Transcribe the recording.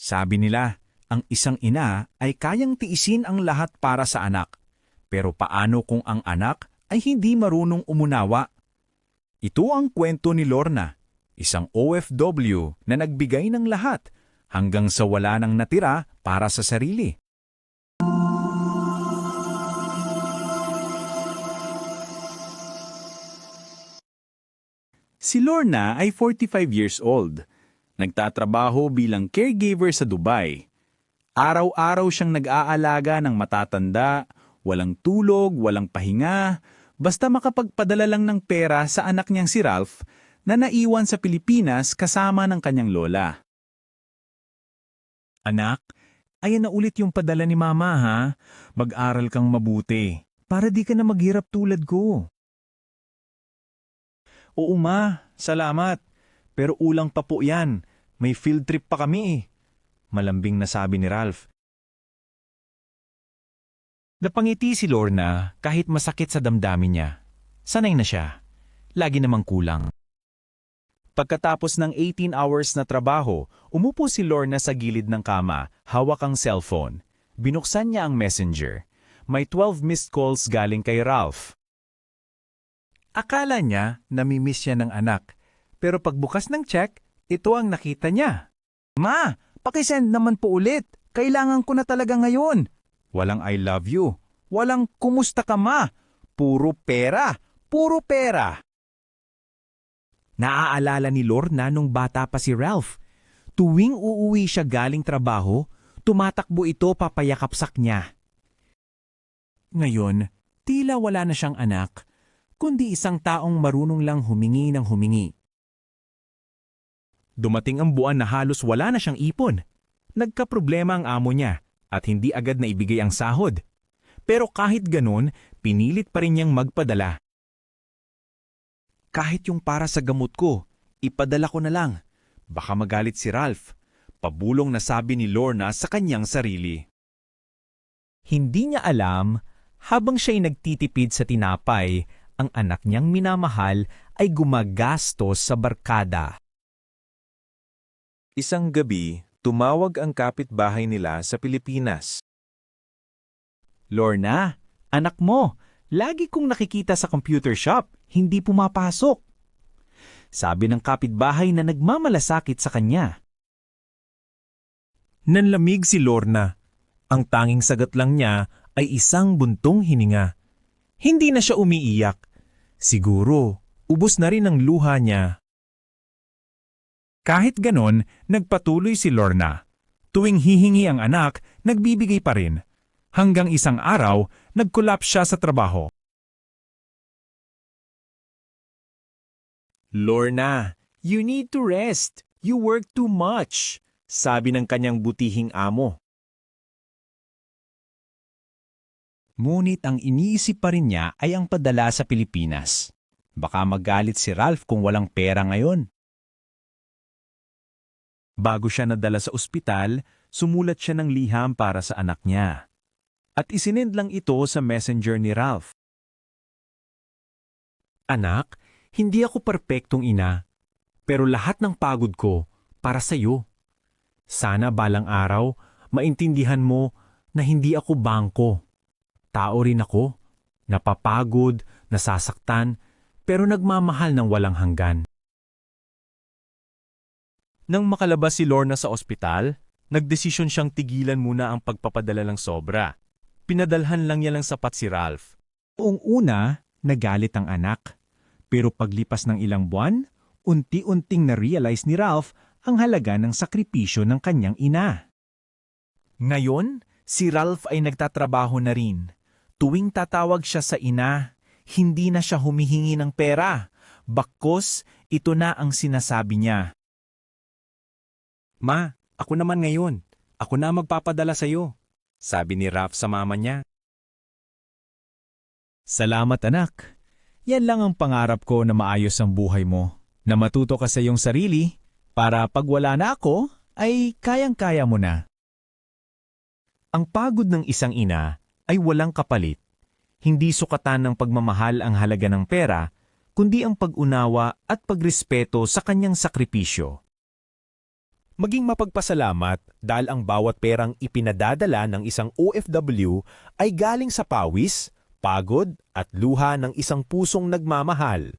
Sabi nila, ang isang ina ay kayang tiisin ang lahat para sa anak. Pero paano kung ang anak ay hindi marunong umunawa? Ito ang kwento ni Lorna, isang OFW na nagbigay ng lahat hanggang sa wala nang natira para sa sarili. Si Lorna ay 45 years old. Nagtatrabaho bilang caregiver sa Dubai. Araw-araw siyang nag-aalaga ng matatanda, walang tulog, walang pahinga, basta makapagpadala lang ng pera sa anak niyang si Ralph na naiwan sa Pilipinas kasama ng kanyang lola. Anak, ayan na ulit yung padala ni Mama ha. Mag-aral kang mabuti para di ka na maghirap tulad ko. Oo ma, salamat. Pero ulang pa po yan. May field trip pa kami eh. Malambing na sabi ni Ralph. Napangiti si Lorna kahit masakit sa damdamin niya. Sanay na siya. Lagi namang kulang. Pagkatapos ng 18 hours na trabaho, umupo si Lorna sa gilid ng kama, hawak ang cellphone. Binuksan niya ang messenger. May 12 missed calls galing kay Ralph. Akala niya namimiss siya ng anak. Pero pagbukas ng check, ito ang nakita niya. Ma, pakisend naman po ulit. Kailangan ko na talaga ngayon. Walang I love you. Walang kumusta ka ma. Puro pera. Puro pera. Naaalala ni Lorna nung bata pa si Ralph. Tuwing uuwi siya galing trabaho, tumatakbo ito papayakapsak niya. Ngayon, tila wala na siyang anak, kundi isang taong marunong lang humingi ng humingi. Dumating ang buwan na halos wala na siyang ipon. Nagkaproblema ang amo niya at hindi agad na ibigay ang sahod. Pero kahit ganun, pinilit pa rin niyang magpadala. Kahit yung para sa gamot ko, ipadala ko na lang. Baka magalit si Ralph. Pabulong na sabi ni Lorna sa kanyang sarili. Hindi niya alam, habang siya'y nagtitipid sa tinapay, ang anak niyang minamahal ay gumagastos sa barkada. Isang gabi, tumawag ang kapitbahay nila sa Pilipinas. Lorna, anak mo, lagi kong nakikita sa computer shop, hindi pumapasok. Sabi ng kapitbahay na nagmamalasakit sa kanya. Nanlamig si Lorna. Ang tanging sagot lang niya ay isang buntong hininga. Hindi na siya umiiyak. Siguro, ubos na rin ang luha niya. Kahit ganon, nagpatuloy si Lorna. Tuwing hihingi ang anak, nagbibigay pa rin. Hanggang isang araw, nag-collapse siya sa trabaho. Lorna, you need to rest. You work too much, sabi ng kanyang butihing amo. Ngunit ang iniisip pa rin niya ay ang padala sa Pilipinas. Baka magalit si Ralph kung walang pera ngayon. Bago siya nadala sa ospital, sumulat siya ng liham para sa anak niya. At isinend lang ito sa messenger ni Ralph. Anak, hindi ako perpektong ina, pero lahat ng pagod ko para sa iyo. Sana balang araw, maintindihan mo na hindi ako bangko. Tao rin ako, napapagod, nasasaktan, pero nagmamahal ng walang hanggan. Nang makalabas si Lorna sa ospital, nagdesisyon siyang tigilan muna ang pagpapadala ng sobra. Pinadalhan lang niya lang sapat si Ralph. Noong una, nagalit ang anak. Pero paglipas ng ilang buwan, unti-unting na-realize ni Ralph ang halaga ng sakripisyo ng kanyang ina. Ngayon, si Ralph ay nagtatrabaho na rin. Tuwing tatawag siya sa ina, hindi na siya humihingi ng pera. Bakos, ito na ang sinasabi niya. Ma, ako naman ngayon. Ako na magpapadala sa iyo, sabi ni Ralph sa mama niya. Salamat anak. Yan lang ang pangarap ko na maayos ang buhay mo. Na matuto ka sa iyong sarili para pag wala na ako ay kayang-kaya mo na. Ang pagod ng isang ina ay walang kapalit. Hindi sukatan ng pagmamahal ang halaga ng pera, kundi ang pag-unawa at pagrespeto sa kanyang sakripisyo. Maging mapagpasalamat dahil ang bawat perang ipinadadala ng isang OFW ay galing sa pawis, pagod at luha ng isang pusong nagmamahal.